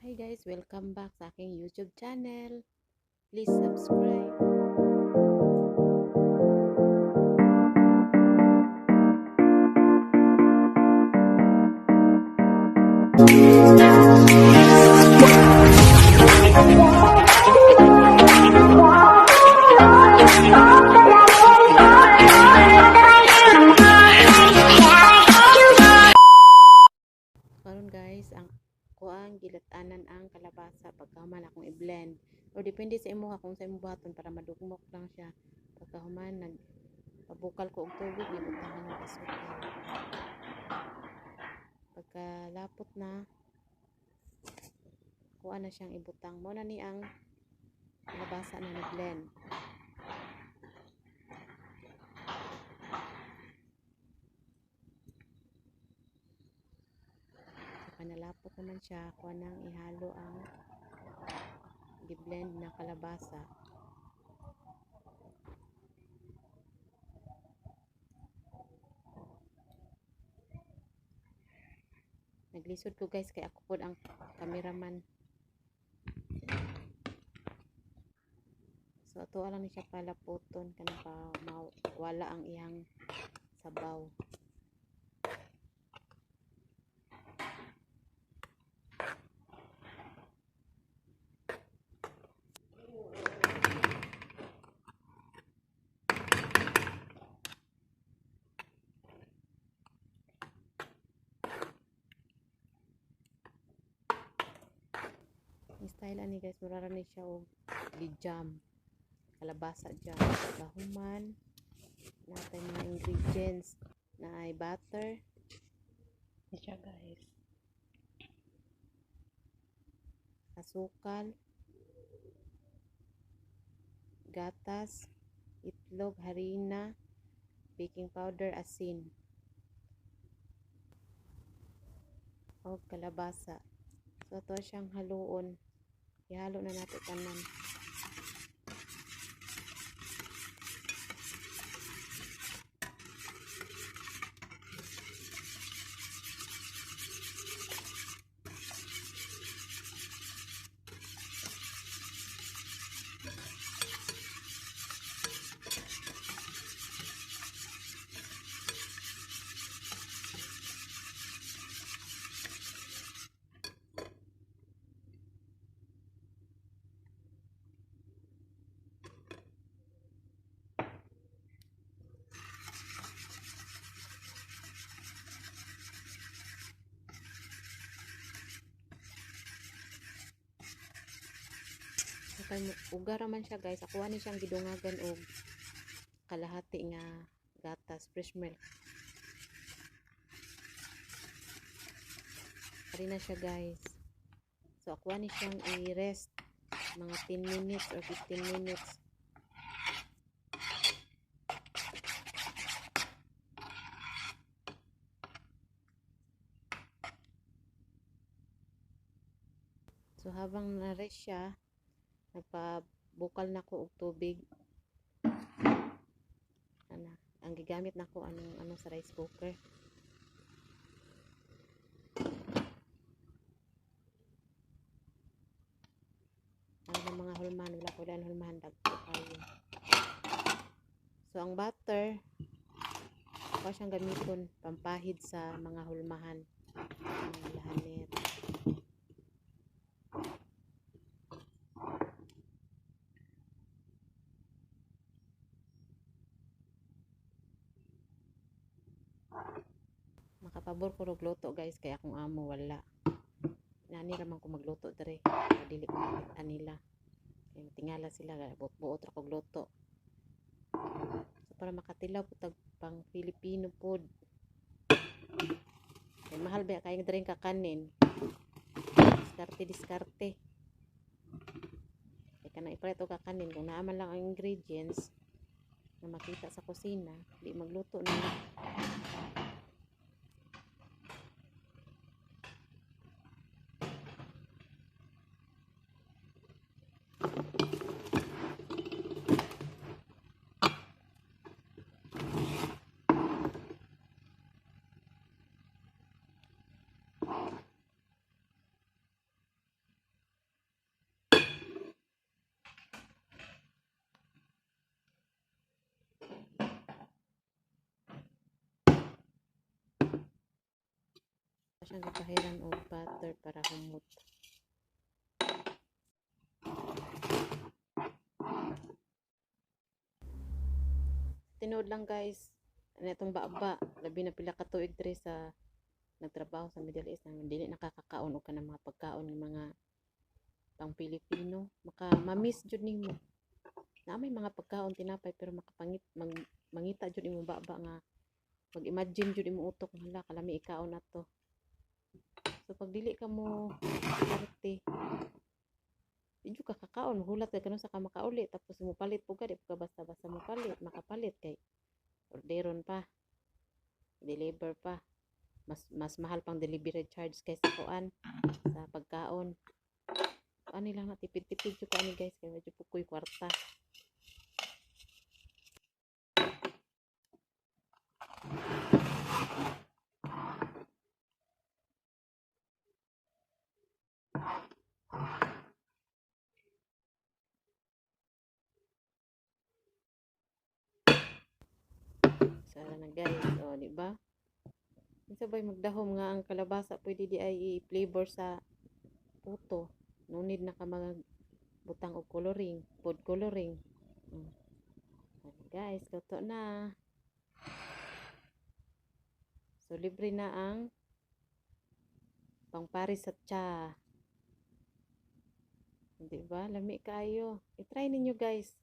Hi guys, welcome back sa aking YouTube channel. Please subscribe. Karon guys, ang gilatanan ang kalabasa pagkahuman akong i-blend. O depende sa imo kung sa imo buhaton para madugmok lang siya. Pagkahuman pabukal ko og tubig, ibutangan ng asukal. Pagkalapot na, kuha na siyang ibutang. Mo na ni ang kalabasa na ni-blend. Nalapot naman siya, kuha nang ihalo ang i-blend na kalabasa. Naglisod ko guys kay ako pod ang cameraman. So ato lang ni siya palaputon kanang pa wala ang iyang sabaw. Style ani guys, murara ni siya og jam, kalabasa jam. Bahuman natin mga ingredients na ay butter siya guys, asukal, gatas, itlog, harina, baking powder, asin o kalabasa. So ito siyang haluon. Ihalo na natin tanan. Uga raman siya guys, ako ani siyang gidungagan og kalahati nga gatas, fresh milk. Ari na siya guys. So ako ani siyang i-rest mga 10 minutes or 15 minutes. So habang na-rest siya, nagpabukal na ko og tubig. Ang gigamit nako anong sa rice cooker. Ang mga hulmahan, wala ko daan hulmahan dagko kayo. So ang butter, ako siyang gamiton pampahid sa mga hulmahan, mga lahanit. Makapabor ko og luto guys, kaya akong amo wala. Nani raman ko magluto dere, kadili ko makita nila. Kaya tingala sila, buot ra kog luto. So para makatilaw po tag pang Filipino food. Kaya mahal ba kaya dere kakanin. Diskarte. Kaya na ipareto kakanin kung naaman lang ang ingredients na makita sa kusina, di magluto na. siyang gipahiran og butter para humot. Tinood lang guys, itong baba, labi na pila ka tuig diri sa nagtrabaho sa Middle East nang dili nakakakaon og kanang mga pagkaon ng mga pang Pilipino. Mamiss jud nimo. Na may mga pagkaon tinapay pero mangita jud imong baba nga mag-imagine jud imong utok hala kalami ikaon nato. So pag dili ka mo parte di ka kakaon hulat ka kanon sa ka makauli tapos mo palit pug di ka basta-basta mo palit makapalit kay orderon pa deliver pa mas mahal pang delivery charge kaysa kuan sa pagkaon. So, ani lang na tipid-tipid jud ani guys kay medyo pukoy kwarta. Sara na guys, o di ba? Unsa bay magdahom nga ang kalabasa pwede di ay i-flavor sa puto. No need na ka mga butang og coloring, food coloring. Guys, luto na. So libre na ang pangpari sa tsa. Di ba? Lami kayo. I-try ninyo guys.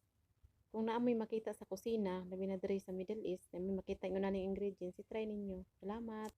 Kung naamoy makita sa kusina, labi na diri sa Middle East, naamoy makita yung unang ingredients, i-try ninyo. Salamat!